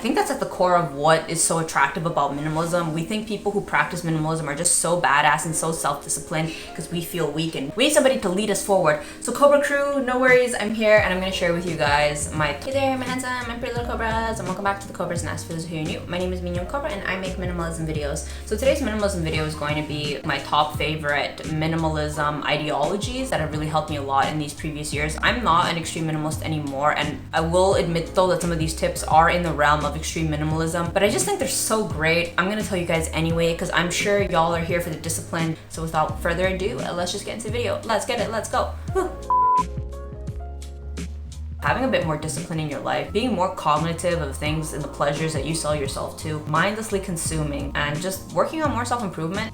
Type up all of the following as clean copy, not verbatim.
think that's at the core of what is so attractive about minimalism. We think people who practice minimalism are just so badass and so self-disciplined because we feel weak and we need somebody to lead us forward. So Cobra crew, no worries, I'm here and I'm gonna share with you guys my hey there, my handsome, my pretty little Cobras, and welcome back to the Cobras Nest. For those who are new, my name is Mignon Cobra and I make minimalism videos. So today's minimalism video is going to be my top favorite minimalism ideologies that have really helped me a lot in these previous years. I'm not an extreme minimalist anymore, and I will admit though that some of these tips are in the realm of extreme minimalism, but I just think they're so great. I'm gonna tell you guys anyway because I'm sure y'all are here for the discipline. So without further ado, let's just get into the video. Let's get it, let's go. Woo. Having a bit more discipline in your life, being more cognitive of things and the pleasures that you sell yourself to, mindlessly consuming, and just working on more self-improvement.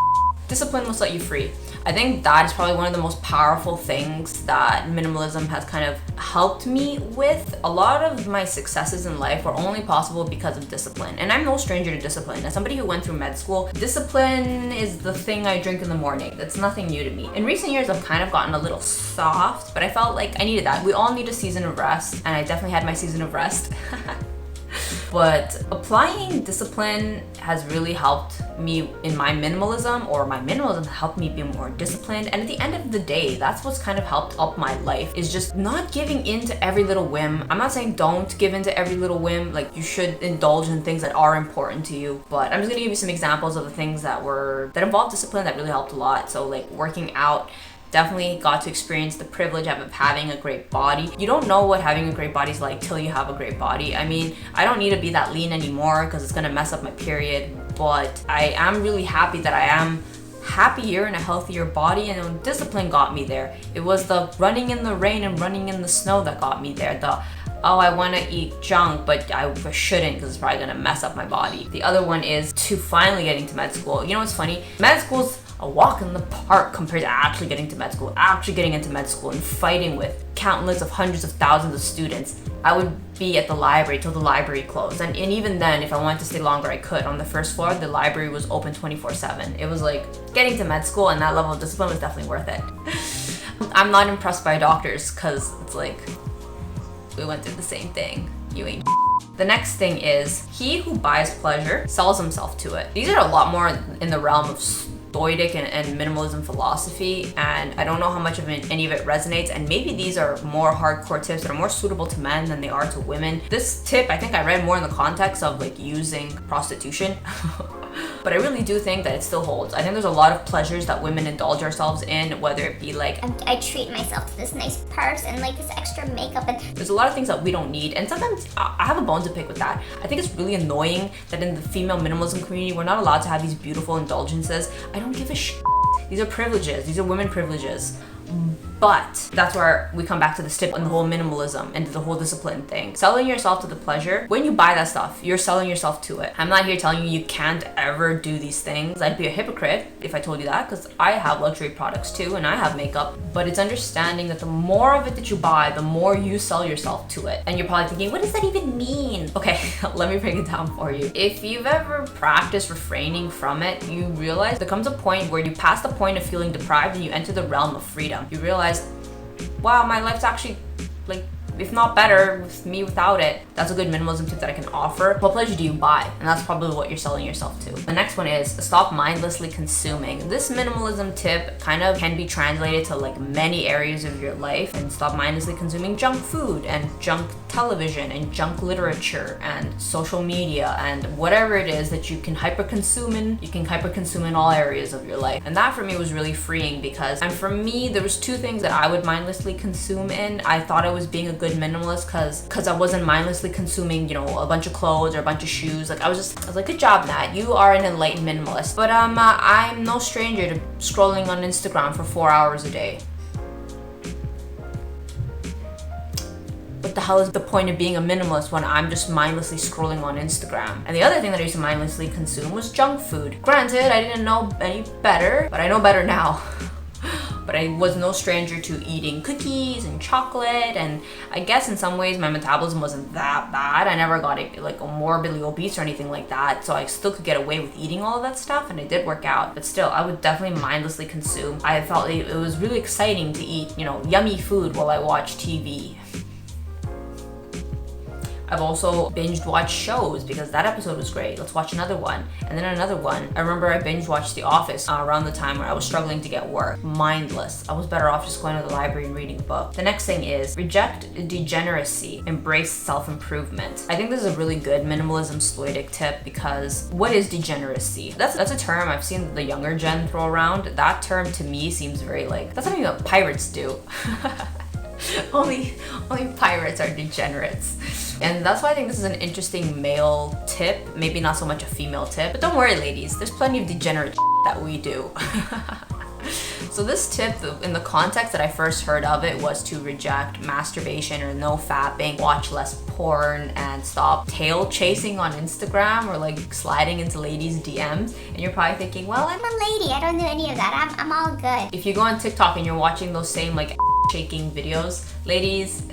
Discipline will set you free. I think that is probably one of the most powerful things that minimalism has kind of helped me with. A lot of my successes in life were only possible because of discipline. And I'm no stranger to discipline. As somebody who went through med school, discipline is the thing I drink in the morning. That's nothing new to me. In recent years, I've kind of gotten a little soft, but I felt like I needed that. We all need a season of rest, and I definitely had my season of rest. But applying discipline has really helped me in my minimalism, or my minimalism helped me be more disciplined. And at the end of the day, that's what's kind of helped up my life, is just not giving in to every little whim. I'm not saying don't give in to every little whim, like you should indulge in things that are important to you. But I'm just gonna give you some examples of the things that involved discipline that really helped a lot. So like working out, definitely got to experience the privilege of having a great body. You don't know what having a great body is like till you have a great body. I mean, I don't need to be that lean anymore because it's gonna mess up my period, but I am really happy that I am happier in a healthier body, and discipline got me there. It was the running in the rain and running in the snow that got me there. Oh, I want to eat junk, but I shouldn't because it's probably gonna mess up my body. The other one is to finally getting to med school. You know what's funny? Med school's a walk in the park compared to actually getting to med school, actually getting into med school and fighting with countless of hundreds of thousands of students. I would be at the library till the library closed. And even then, if I wanted to stay longer, I could. On the first floor, the library was open 24/7. It was like getting to med school, and that level of discipline was definitely worth it. I'm not impressed by doctors because it's like, we went through the same thing. You ain't. The next thing is, he who buys pleasure sells himself to it. These are a lot more in the realm of stoic and minimalism philosophy, and I don't know how much of any of it resonates, and maybe these are more hardcore tips that are more suitable to men than they are to women. This tip I think I read more in the context of like using prostitution. But I really do think that it still holds. I think there's a lot of pleasures that women indulge ourselves in, whether it be like, I treat myself to this nice purse and like this extra makeup, and there's a lot of things that we don't need, and sometimes I have a bone to pick with that. I think it's really annoying that in the female minimalism community, we're not allowed to have these beautiful indulgences. I don't give a shit. These are privileges. These are women privileges. But that's where we come back to the tip on the whole minimalism and the whole discipline thing. Selling yourself to the pleasure. When you buy that stuff, you're selling yourself to it. I'm not here telling you you can't ever do these things. I'd be a hypocrite if I told you that, because I have luxury products too, and I have makeup. But it's understanding that the more of it that you buy, the more you sell yourself to it. And you're probably thinking, what does that even mean? Okay, let me break it down for you. If you've ever practiced refraining from it, you realize there comes a point where you pass the point of feeling deprived and you enter the realm of freedom. You realize, wow, my life's actually like, if not better, with me without it. That's a good minimalism tip that I can offer. What pleasure do you buy? And that's probably what you're selling yourself to. The next one is stop mindlessly consuming. This minimalism tip kind of can be translated to like many areas of your life, and stop mindlessly consuming junk food and junk television and junk literature and social media and whatever it is that you can hyper consume in all areas of your life. And that for me was really freeing, because for me there was two things that I would mindlessly consume in. I thought I was being a good minimalist because I wasn't mindlessly consuming, you know, a bunch of clothes or a bunch of shoes. Like I was like, good job, Nat, you are an enlightened minimalist. But I'm no stranger to scrolling on Instagram for 4 hours a day. What the hell is the point of being a minimalist when I'm just mindlessly scrolling on Instagram? And the other thing that I used to mindlessly consume was junk food. Granted, I didn't know any better, but I know better now. But I was no stranger to eating cookies and chocolate, and I guess in some ways my metabolism wasn't that bad. I never got like morbidly obese or anything like that, so I still could get away with eating all of that stuff, and I did work out. But still, I would definitely mindlessly consume. I felt it was really exciting to eat, you know, yummy food while I watched TV. I've also binge watched shows because that episode was great. Let's watch another one. And then another one. I remember I binge watched The Office around the time where I was struggling to get work. Mindless. I was better off just going to the library and reading a book. The next thing is reject degeneracy, embrace self-improvement. I think this is a really good minimalism stoic tip because what is degeneracy? That's a term I've seen the younger gen throw around. That term to me seems very like, that's something that pirates do. only pirates are degenerates. And that's why I think this is an interesting male tip, maybe not so much a female tip. But don't worry, ladies, there's plenty of degenerate that we do. So this tip, in the context that I first heard of it, was to reject masturbation or no fapping, watch less porn, and stop tail chasing on Instagram or like sliding into ladies' DMs. And you're probably thinking, well, I'm a lady, I don't do any of that. I'm all good. If you go on TikTok and you're watching those same like shaking videos, ladies,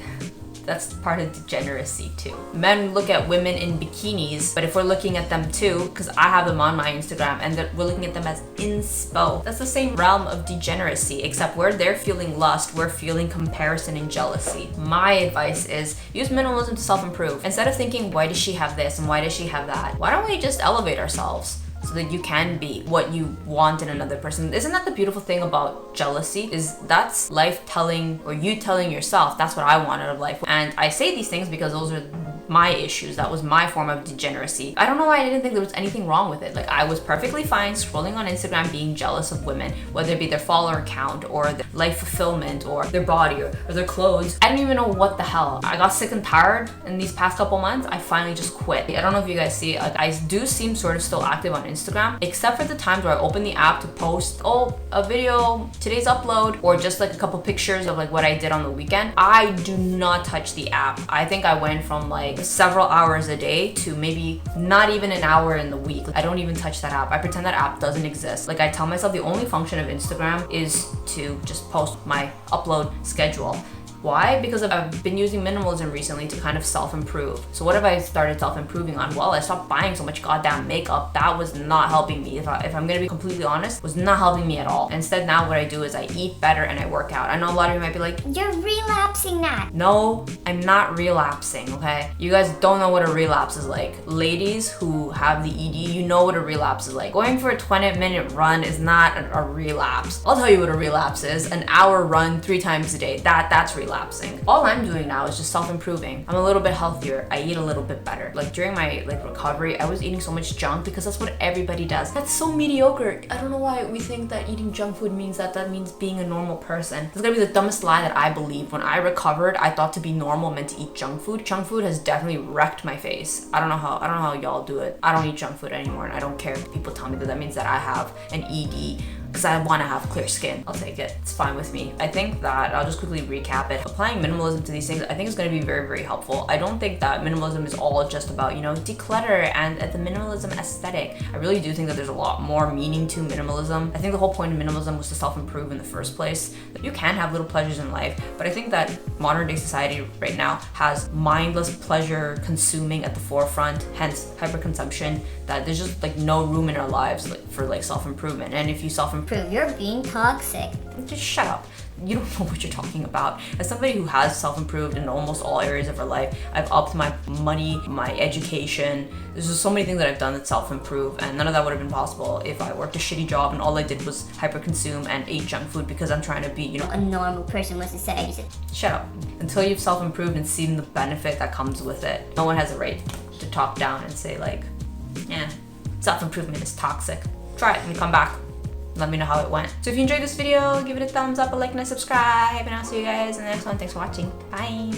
that's part of degeneracy too. Men look at women in bikinis, but if we're looking at them too, because I have them on my Instagram, and we're looking at them as inspo, that's the same realm of degeneracy, except where they're feeling lust, we're feeling comparison and jealousy. My advice is use minimalism to self-improve. Instead of thinking, why does she have this and why does she have that? Why don't we just elevate ourselves? So that you can be what you want in another person. Isn't that the beautiful thing about jealousy? Is that's life telling, or you telling yourself, that's what I want out of life. And I say these things because those are my issues. That was my form of degeneracy. I don't know why I didn't think there was anything wrong with it. Like, I was perfectly fine scrolling on Instagram being jealous of women, whether it be their follower count or their life fulfillment or their body or their clothes. I didn't even know what the hell. I got sick and tired in these past couple months. I finally just quit. I don't know if you guys see, I do seem sort of still active on Instagram, except for the times where I open the app to post, oh, a video, today's upload, or just like a couple pictures of like what I did on the weekend. I do not touch the app. I think I went from like several hours a day to maybe not even an hour in the week. I don't even touch that app. I pretend that app doesn't exist. Like, I tell myself the only function of Instagram is to just post my upload schedule. Why? Because I've been using minimalism recently to kind of self-improve. So what have I started self-improving on? Well, I stopped buying so much goddamn makeup. That was not helping me. If I'm gonna be completely honest, was not helping me at all. Instead, now what I do is I eat better and I work out. I know a lot of you might be like, you're relapsing that. No, I'm not relapsing, okay? You guys don't know what a relapse is like. Ladies who have the ED, you know what a relapse is like. Going for a 20-minute run is not a relapse. I'll tell you what a relapse is. An hour run 3 times a day. That's relapsing. All I'm doing now is just self-improving. I'm a little bit healthier. I eat a little bit better. Like, during my recovery, I was eating so much junk because that's what everybody does. That's so mediocre. I don't know why we think that eating junk food means that means being a normal person. It's gonna be the dumbest lie that I believed. When I recovered, I thought to be normal meant to eat junk food. Junk food has definitely wrecked my face. I don't know how y'all do it. I don't eat junk food anymore, and I don't care if people tell me that means that I have an ED. Because I want to have clear skin. I'll take it. It's fine with me. I think that I'll just quickly recap it. Applying minimalism to these things, I think is going to be very, very helpful. I don't think that minimalism is all just about, declutter and the minimalism aesthetic. I really do think that there's a lot more meaning to minimalism. I think the whole point of minimalism was to self-improve in the first place. You can have little pleasures in life, but I think that modern day society right now has mindless pleasure consuming at the forefront, hence hyperconsumption, that there's just like no room in our lives for self-improvement. And if you self-improve, You're being toxic. just shut up. You don't know what you're talking about. As somebody who has self-improved in almost all areas of her life, I've upped my money, my education. There's just so many things that I've done that self-improve, and none of that would have been possible if I worked a shitty job and all I did was hyper-consume and ate junk food because I'm trying to be, a normal person was to say. Shut up. Until you've self-improved and seen the benefit that comes with it, no one has a right to talk down and say self-improvement is toxic. Try it and come back. Let me know how it went. So if you enjoyed this video, give it a thumbs up, a like, and a subscribe, and I'll see you guys in the next one. Thanks for watching. Bye.